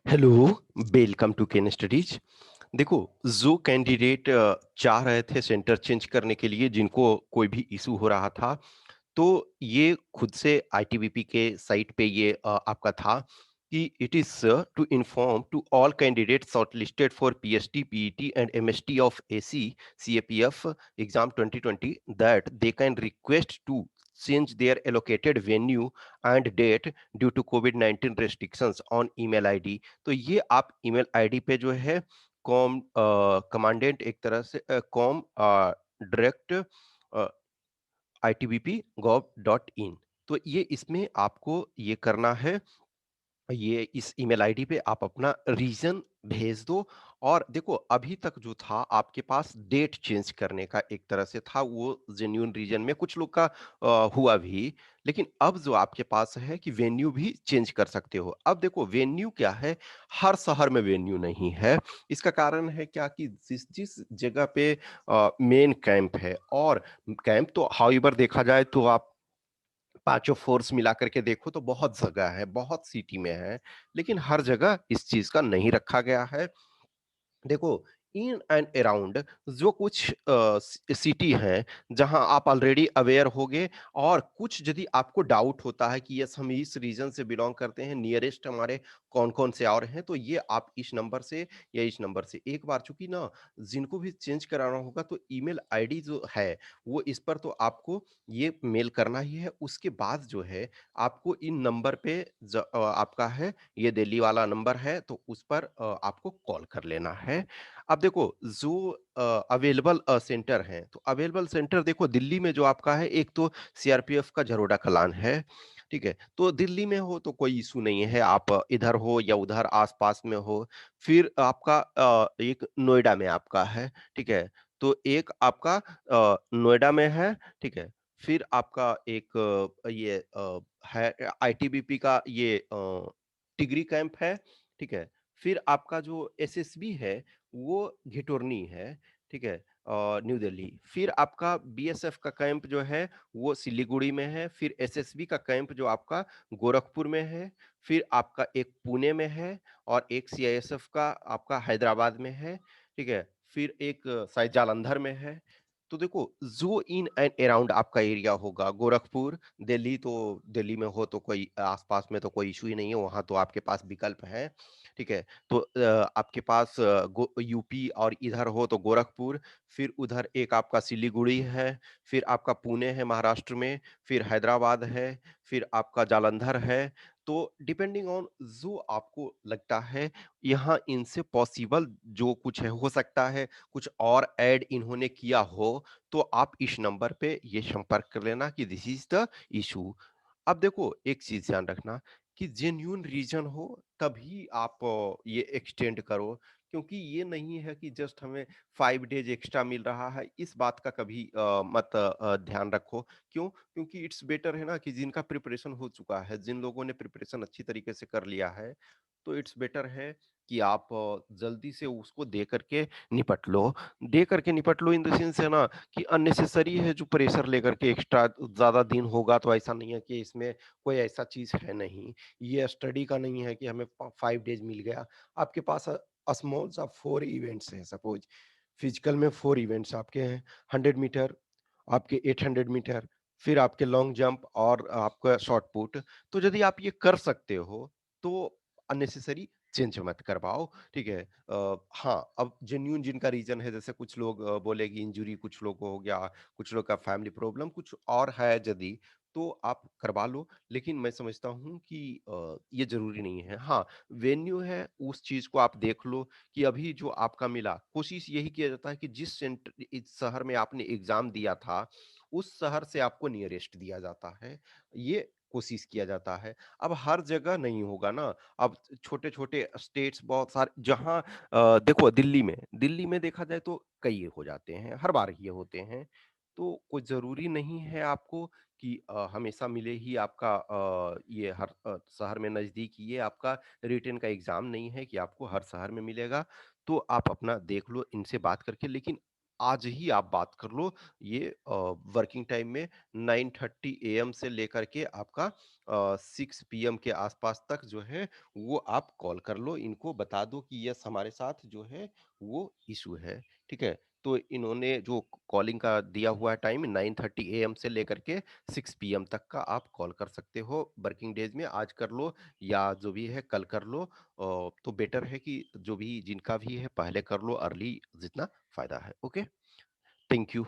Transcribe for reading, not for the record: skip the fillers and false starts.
Hello, welcome to Ken studies. देखो, जो candidate चाह रहे थे सेंटर चेंज करने के लिए जिनको कोई भी इशू हो रहा था, तो ये खुद से आईटीबीपी के साइट पे ये आपका था कि it is to inform to all candidates shortlisted for PhD, PET and MST of AC CAPF exam 2020 that they can request to change their allocated venue and date due to COVID-19 restrictions on email ID। तो ये आप email ID पे जो है com commandant एक तरह से com direct ITBP.gov.in। तो ये इसमें आपको ये करना है, ये इस ईमेल आईडी पे आप अपना रीजन भेज दो। और देखो, अभी तक जो था आपके पास डेट चेंज करने का एक तरह से था, वो जेन्युइन रीजन में कुछ लोग का हुआ भी। लेकिन अब जो आपके पास है कि वेन्यू भी चेंज कर सकते हो। अब देखो, वेन्यू क्या है, हर शहर में वेन्यू नहीं है। इसका कारण है क्या कि जिस जिस जगह पे मेन कैंप है, और कैंप तो हाउएवर देखा जाए तो आप पाँचों फोर्स मिला करके देखो तो बहुत जगह है, बहुत सिटी में है, लेकिन हर जगह इस चीज़ का नहीं रखा गया है। देखो, इन एंड अराउंड जो कुछ सिटी हैं जहां आप ऑलरेडी अवेयर होगे, और कुछ यदि आपको डाउट होता है कि यस हम इस रीजन से बिलोंग करते हैं, नियरेस्ट हमारे कौन कौन से और हैं, तो ये आप इस नंबर से या इस नंबर से एक बार, चूंकि ना जिनको भी चेंज कराना होगा तो ईमेल आईडी जो है वो इस पर तो आपको ये मेल करना ही है। उसके बाद जो है आपको इन नंबर पे आपका है, ये दिल्ली वाला नंबर है, तो उस पर आपको कॉल कर लेना है। अब देखो, जो अवेलेबल सेंटर हैं, तो अवेलेबल सेंटर देखो दिल्ली में जो आपका है, एक तो सीआरपीएफ का झरोडा कलान है, ठीक है? तो दिल्ली में हो तो कोई इश्यू नहीं है, आप इधर हो या उधर आस-पास में हो। फिर आपका एक नोएडा में आपका है, ठीक है? तो एक आपका नोएडा में है, ठीक है? फिर आपका एक ये है आईटीबीपी का ये टिगरी कैंप है, ठीक है? फिर आपका जो एसएसबी है वो घिटोरनी है, ठीक है? न्यू दिल्ली। फिर आपका बीएसएफ का कैंप जो है वो सिलीगुड़ी में है। फिर एसएसबी का कैंप जो आपका गोरखपुर में है। फिर आपका एक पुणे में है, और एक सीआईएसएफ का आपका हैदराबाद में है, ठीक है? फिर एक शायद जालंधर में है। तो देखो, जो इन एंड अराउंड आपका एरिया होगा, गोरखपुर, दिल्ली, तो दिल्ली में हो तो कोई आस-पास में तो कोई इश्यू ही नहीं है, वहाँ तो आपके पास विकल्प है, ठीक है? तो आपके पास यूपी और इधर हो तो गोरखपुर, फिर उधर एक आपका सिलीगुड़ी है, फिर आपका पुणे है महाराष्ट्र में, फिर हैदराबाद है, फिर आपका जालंधर है। तो डिपेंडिंग ऑन जो आपको लगता है, यहाँ इनसे पॉसिबल जो कुछ है, हो सकता है कुछ और ऐड इन्होंने किया हो, तो आप इस नंबर पे ये संपर्क कर लेना कि दिस इज़ द इश्यू। अब देखो, एक चीज़ ध्यान रखना कि जेन्युइन रीज़न हो तभी आप ये एक्सटेंड करो, क्योंकि ये नहीं है कि जस्ट हमें 5 डेज़ एक्स्ट्रा मिल रहा है, इस बात का कभी मत ध्यान रखो। क्यों? क्योंकि इट्स बेटर है ना कि जिनका प्रिपरेशन हो चुका है, जिन लोगों ने प्रिपरेशन अच्छी तरीके से कर लिया है, तो इट्स बेटर है कि आप जल्दी से उसको दे करके निपट लो। दे करके निपट लो इन द सेंस है ना कि अननेसेसरी है जो प्रेशर लेकर के एक्स्ट्रा ज़्यादा दिन होगा, तो ऐसा नहीं है कि इसमें कोई ऐसा चीज़ है नहीं। ये स्टडी का नहीं है कि हमें 5 डेज़ मिल गया। आपके पास स्मॉल सा 4 इवेंट्स हैं, सपोज़ फिजिकल में 4 इवेंट्स आपके हैं, 100 मीटर, आपके 800 मीटर, फिर आपके लॉन्ग जंप और आपका शॉट पुट। तो यदि आप ये कर सकते हो, तो अननेसेसरी चेंज मत करवाओ, ठीक है? हाँ, अब जेन्युइन जिनका रीज़न है, जैसे कुछ लोग बोले कि इंजरी कुछ लोग को हो गया, कुछ लोग का फैमिली प्रॉब्लम कुछ और है यदि, तो आप करवा लो। लेकिन मैं समझता हूँ कि ये ज़रूरी नहीं है। हाँ, वेन्यू है, उस चीज़ को आप देख लो कि अभी जो आपका मिला, कोशिश यही किया जाता है कि जिस इस शहर में आपने एग्ज़ाम दिया था, उस शहर से आपको नियरेस्ट दिया जाता है। ये कोशिश किया जाता है। अब हर जगह नहीं होगा ना, अब छोटे-छोटे स्टेट्स बहुत सारे जहाँ देखो दिल्ली में देखा जाए तो कई हो जाते हैं, हर बार ये होते हैं। तो कोई ज़रूरी नहीं है आपको कि हमेशा मिले ही आपका ये हर शहर में नज़दीक ये आपका रिटन का एग्ज़ाम नहीं है कि आपको हर शहर में मिलेगा। तो आप अपना देख लो इनसे बात करके, लेकिन आज ही आप बात कर लो। ये वर्किंग टाइम में 9:30 एएम से लेकर के आपका 6 पीएम के आसपास तक जो है वो आप कॉल कर लो। इनको बता दो कि यस हमारे साथ जो है वो इश्यू है, ठीक है? तो इन्होंने जो कॉलिंग का दिया हुआ है टाइम 9:30 एएम से लेकर के 6 पीएम तक का आप कॉल कर सकते हो वर्किंग डेज़ में। आज कर लो या जो भी है कल कर लो। तो बेटर है कि जो भी जिनका भी है पहले कर लो अर्ली जितना फ़ायदा है। ओके? Thank you.